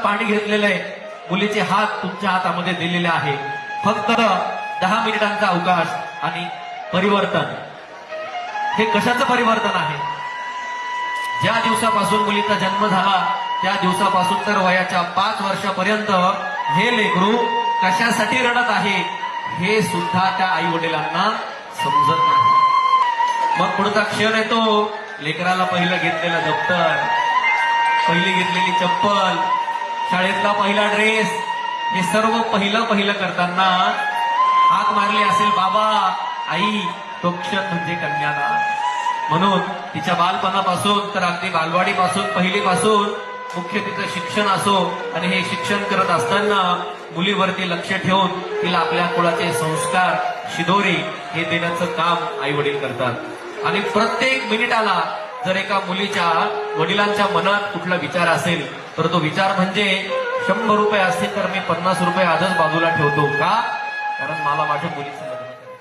पाणी घेतलेलं आहे, मुलीचे हात तुमच्या हातामध्ये दिलेले आहे. फक्त 10 मिनिटांचा अवकाश आणि परिवर्तन. हे कशाचं परिवर्तन आहे? ज्या दिवसापासून मुलीचा जन्म झाला त्या दिवसापासून तर वयाच्या 5 वर्षापर्यंत हे लेकरू कशासाठी रडत आहे हे सुद्धा त्या आई वडिलांना समजत नाही. मग पुढचा क्षण येतो, लेकराला पहिलं घेतलेलं दप्तर, पहिली घेतलेली चप्पल, शाळेतला पहिला ड्रेस, हे सर्व पहिलं करताना हाक मारली असेल बाबा, आई, तो क्षण म्हणजे कन्यादान. म्हणून तिच्या बालपणापासून तर अगदी बालवाडीपासून, पहिलीपासून मुख्य तिचं शिक्षण असो आणि हे शिक्षण करत असताना मुलीवरती लक्ष ठेवून तिला आपल्या कुळाचे संस्कार, शिदोरी हे देण्याचं काम आई वडील करतात. आणि प्रत्येक मिनिटाला जर एका मुलीच्या वडिलांच्या मनात कुठला विचार असेल तर तो विचार म्हणजे 100 रुपये असतील तर मी 50 रुपये आजच बाजूला ठेवतो. का? कारण मला माझ्या मुलीचं